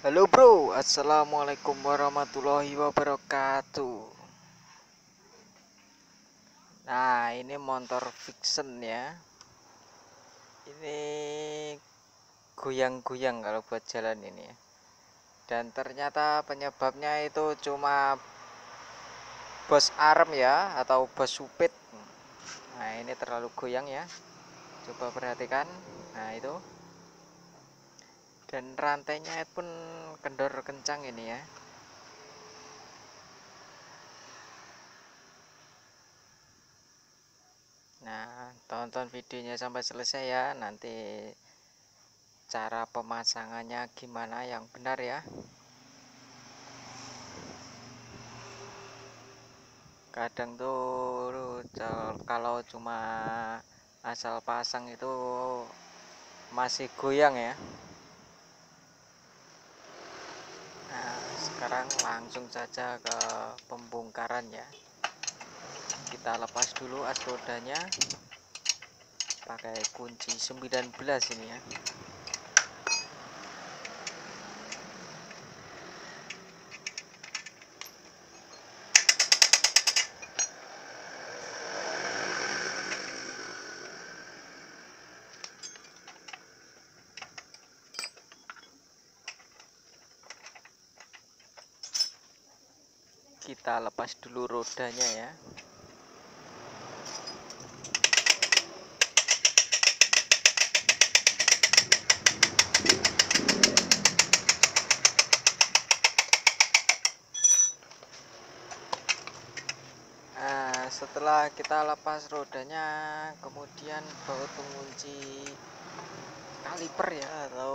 Halo bro, assalamualaikum warahmatullahi wabarakatuh. Nah, ini motor Vixen ya. Ini goyang-goyang kalau buat jalan ini ya. Dan ternyata penyebabnya itu cuma bos arm ya, atau bos supit. Nah, ini terlalu goyang ya. Coba perhatikan. Nah, itu. Dan rantainya pun kendor kencang ini ya. Nah, tonton videonya sampai selesai ya. Nanti cara pemasangannya gimana yang benar ya. Kadang tuh kalau cuma asal pasang itu masih goyang ya. Nah, sekarang langsung saja ke pembongkaran ya. Kita lepas dulu as rodanya pakai kunci 19 ini ya. Kita lepas dulu rodanya ya. Nah, setelah kita lepas rodanya, kemudian baut pengunci kaliper ya atau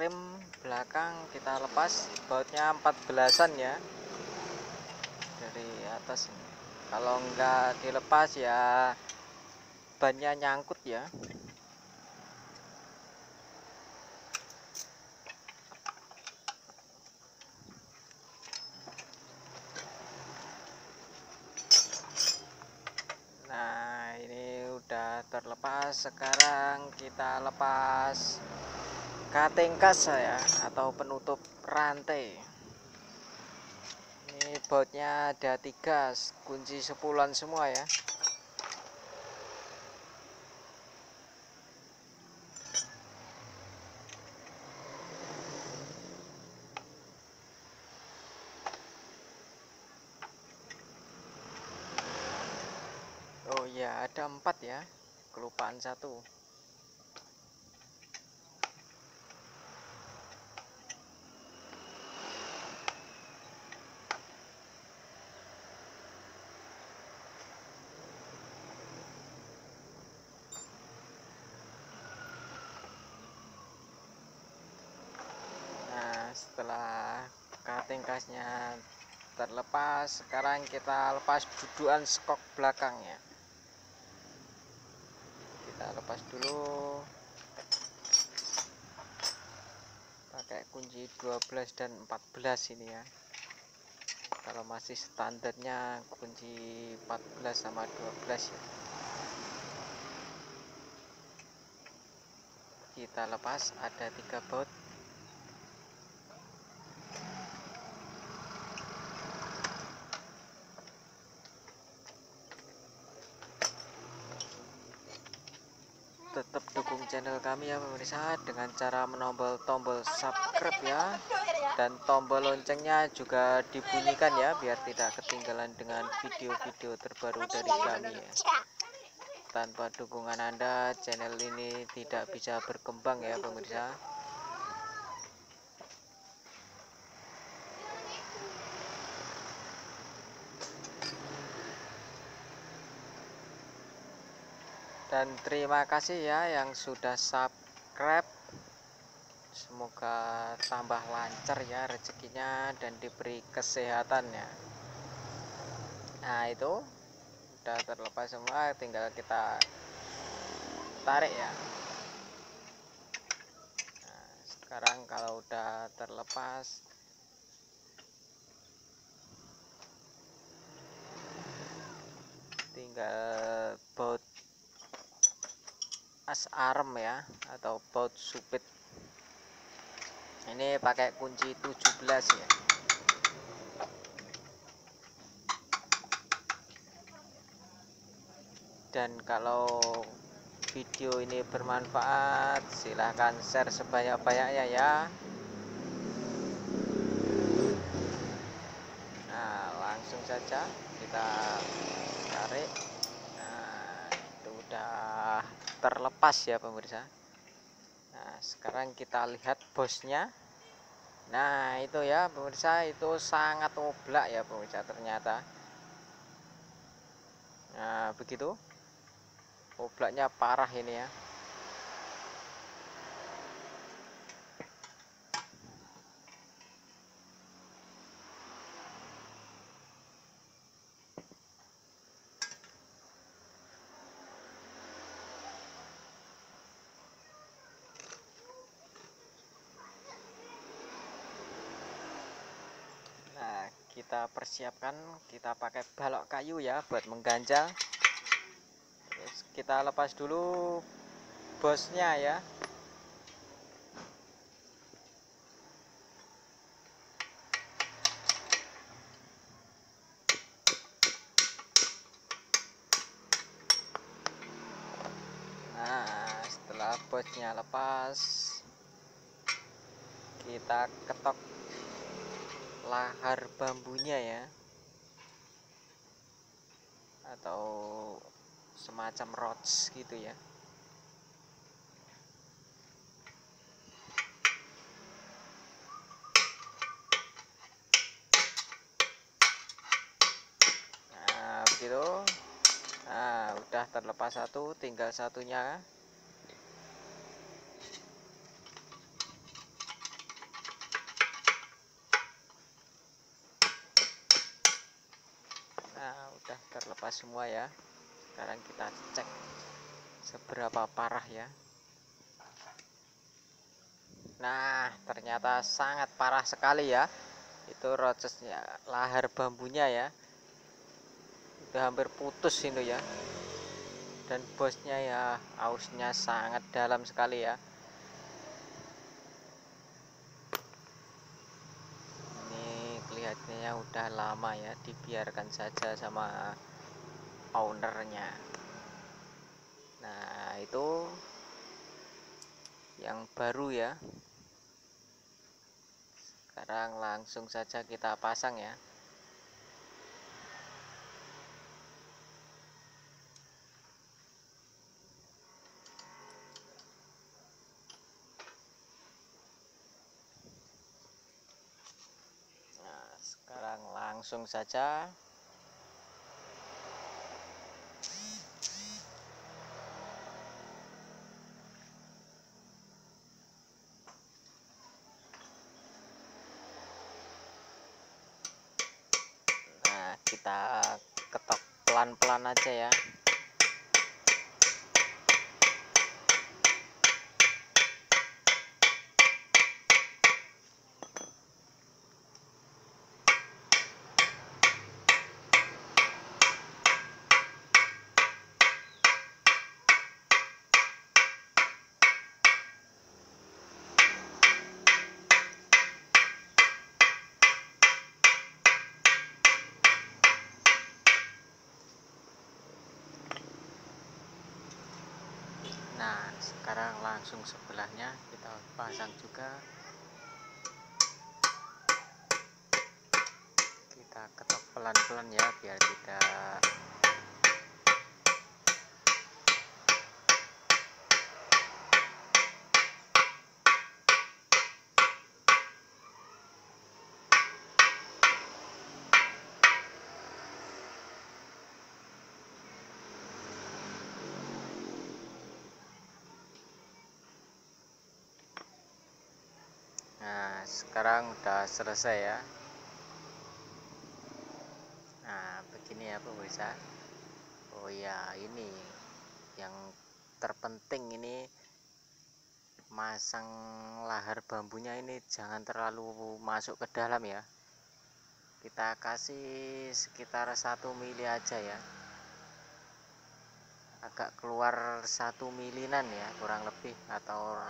rem belakang kita lepas, bautnya 14-an ya dari atas ini. Kalau enggak dilepas ya bannya nyangkut ya. Nah, ini udah terlepas. Sekarang kita lepas cutting cast ya, atau penutup rantai. Ini bautnya ada 3, kunci 10-an semua ya. Oh iya, ada 4 ya, kelupaan 1. Nah, setelah cutting castnya terlepas, sekarang kita lepas dudukan skok belakangnya. Kita lepas dulu pakai kunci 12 dan 14 ini ya. Kalau masih standarnya kunci 14 sama 12 ya. Kita lepas, ada 3 baut. Tetap dukung channel kami ya pemirsa dengan cara menombol tombol subscribe ya, dan tombol loncengnya juga dibunyikan ya biar tidak ketinggalan dengan video-video terbaru dari kami ya. Tanpa dukungan Anda, channel ini tidak bisa berkembang ya pemirsa. Dan terima kasih ya yang sudah subscribe. Semoga tambah lancar ya rezekinya dan diberi kesehatannya. Nah, itu udah terlepas semua, tinggal kita tarik ya. Nah, sekarang kalau udah terlepas, tinggal baut as arm ya, atau baut supit. Ini pakai kunci 17 ya. Dan kalau video ini bermanfaat, silahkan share sebanyak-banyaknya ya. Nah, langsung saja kita tarik. Nah, itu udah terlepas ya pemirsa. Nah, sekarang kita lihat bosnya. Nah, itu ya pemirsa, itu sangat oblak ya pemirsa ternyata. Nah, begitu. Oblaknya parah ini ya. Nah, kita persiapkan, kita pakai balok kayu ya buat mengganjal. Terus kita lepas dulu bosnya ya. Nah, setelah bosnya lepas, kita ketok lahar bambunya ya, atau semacam rods gitu ya. Nah, begitu. Nah, udah terlepas satu, tinggal satunya. Nah, udah terlepas semua ya. Sekarang kita cek seberapa parah ya. Nah, ternyata sangat parah sekali ya. Itu rodsnya, lahar bambunya ya. Itu hampir putus ini ya. Dan bosnya ya, ausnya sangat dalam sekali ya. Ini kelihatannya udah lama ya, dibiarkan saja sama ownernya. Nah, itu yang baru ya. Sekarang langsung saja kita pasang ya. Nah, sekarang langsung saja. Nah, kita ketok pelan-pelan aja ya. Nah, sekarang langsung sebelahnya kita pasang juga. Kita ketok pelan-pelan ya biar tidak Nah, sekarang udah selesai ya. Nah, begini ya pemirsa. Oh ya, ini yang terpenting ini, masang lahar bambunya ini jangan terlalu masuk ke dalam ya. Kita kasih sekitar 1 mili aja ya. Agak keluar 1 milinan ya kurang lebih, atau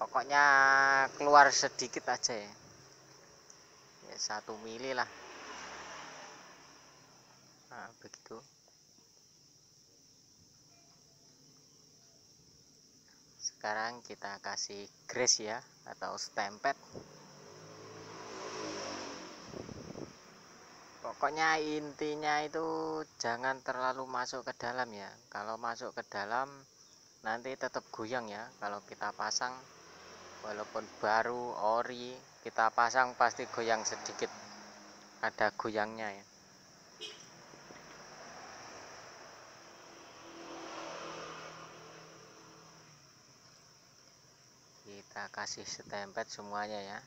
pokoknya keluar sedikit aja ya, 1 mili lah. Nah begitu. Sekarang kita kasih grease ya, atau stempet. Pokoknya intinya itu jangan terlalu masuk ke dalam ya. Kalau masuk ke dalam nanti tetap goyang ya. Kalau kita pasang, walaupun baru ori, kita pasang pasti goyang sedikit, ada goyangnya ya. Kita kasih stempet semuanya ya.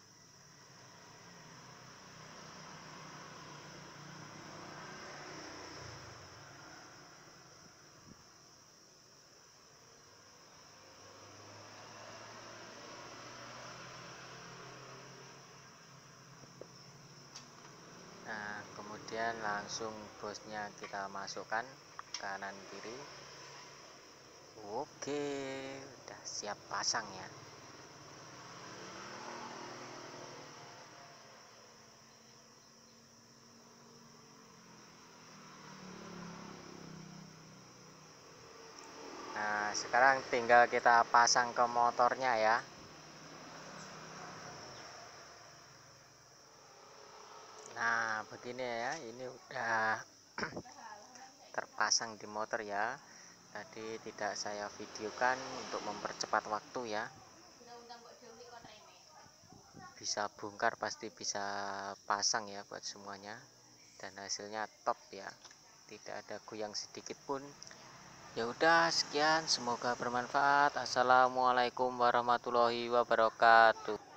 Nah kemudian langsung bosnya kita masukkan kanan kiri. Oke, udah siap pasang ya. Nah sekarang tinggal kita pasang ke motornya ya. Nah begini ya, ini udah terpasang di motor ya. Tadi tidak saya videokan untuk mempercepat waktu ya. Bisa bongkar, pasti bisa pasang ya buat semuanya, dan hasilnya top ya, tidak ada goyang sedikit pun. Ya udah sekian, semoga bermanfaat. Assalamualaikum warahmatullahi wabarakatuh.